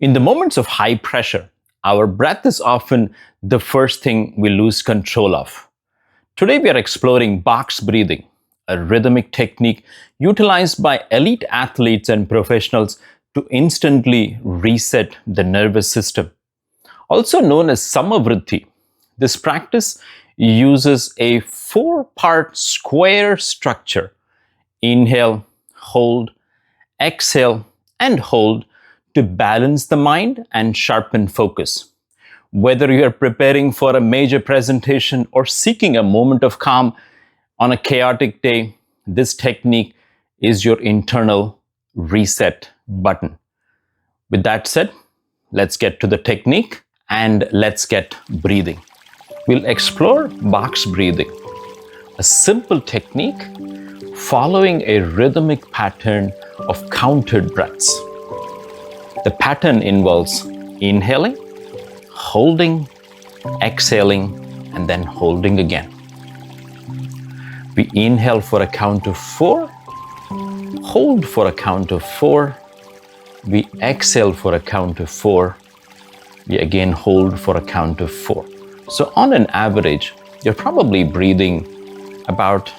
In the moments of high pressure, our breath is often the first thing we lose control of. Today, we are exploring box breathing, a rhythmic technique utilized by elite athletes and professionals to instantly reset the nervous system. Also known as Vritti, this practice uses a four-part square structure: inhale, hold, exhale, and hold to balance the mind and sharpen focus. Whether you are preparing for a major presentation or seeking a moment of calm on a chaotic day, this technique is your internal reset button. With that said, let's get to the technique and let's get breathing. We'll explore box breathing, a simple technique following a rhythmic pattern of counted breaths. The pattern involves inhaling, holding, exhaling, and then holding again. We inhale for a count of 4, hold for a count of 4, we exhale for a count of 4, we again hold for a count of 4. So on an average, you're probably breathing about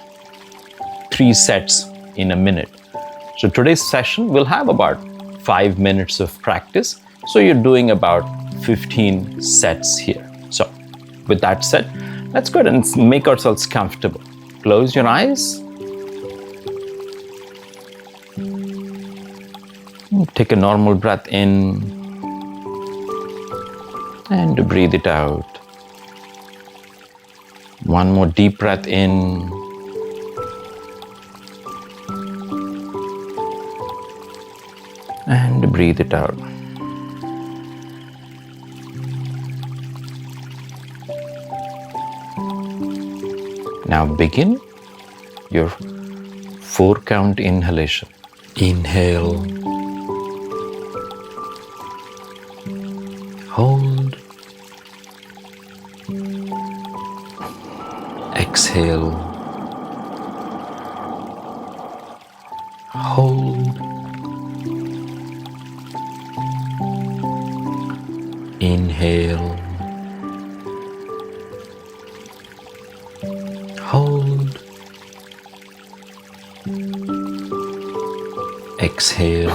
3 sets in a minute. So today's session will have about 5 minutes of practice. So you're doing about 15 sets here. So with that said, let's go ahead and make ourselves comfortable. Close your eyes. Take a normal breath in and breathe it out. One more deep breath in. And breathe it out. Now begin your 4-count inhalation. Inhale, hold, exhale, hold, inhale, hold, exhale,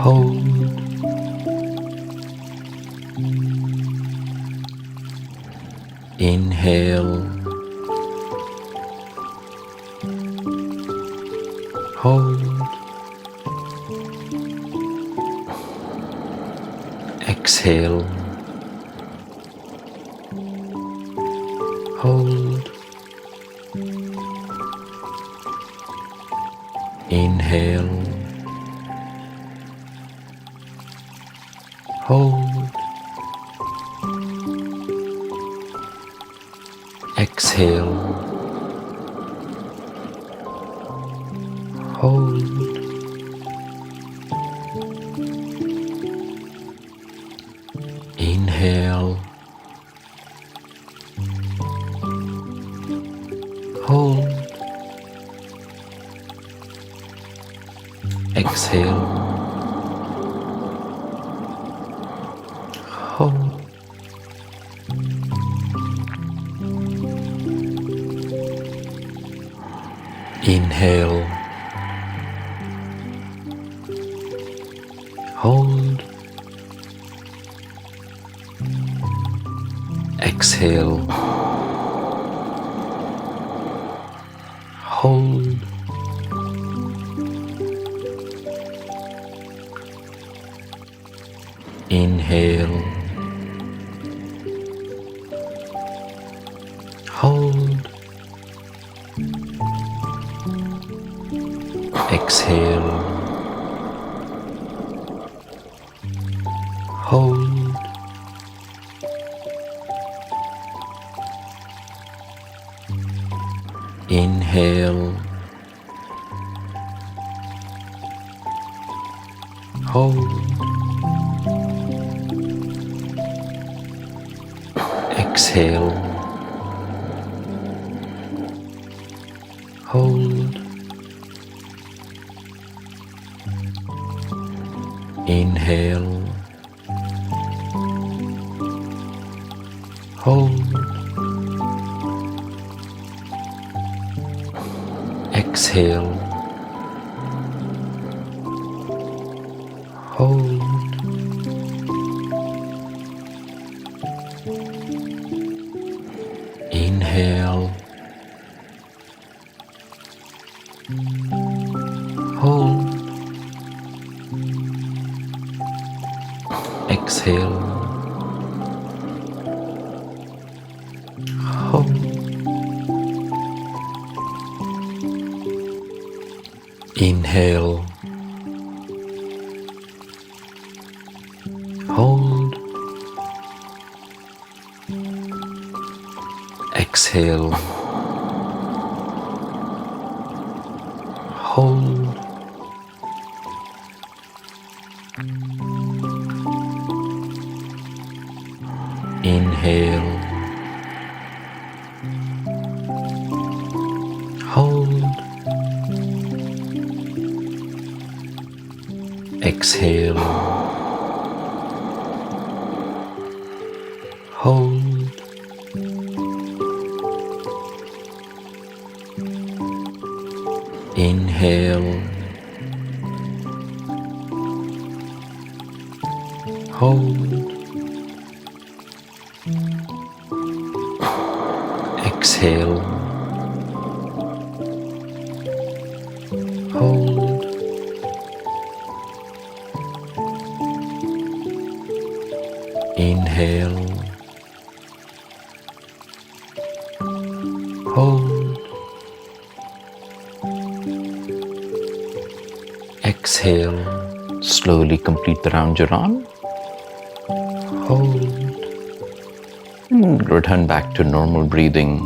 hold, inhale, hold, exhale, hold, inhale, hold, exhale, hold, inhale, hold, exhale, hold, inhale, hold, exhale, hold, inhale, hold, exhale, hold, inhale, hold, exhale, hold, Inhale. Hold. Exhale. Hold. Inhale. Hold. Exhale. Hold. Inhale. Hold. Exhale. Hold. Inhale. Hold. Exhale. Hold. Inhale. Hold. Exhale. Hold. Inhale. Hold. Exhale. Slowly complete the round you're on. Hold. And return back to normal breathing.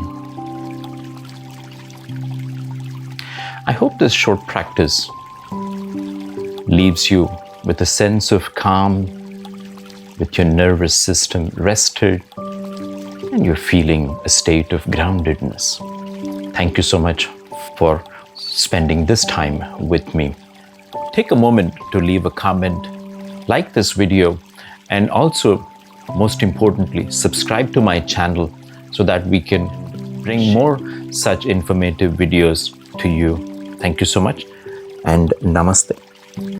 I hope this short practice leaves you with a sense of calm, with your nervous system rested, and you're feeling a state of groundedness. Thank you so much for spending this time with me. Take a moment to leave a comment, like this video, and also, most importantly, subscribe to my channel so that we can bring more such informative videos to you. Thank you so much, and namaste.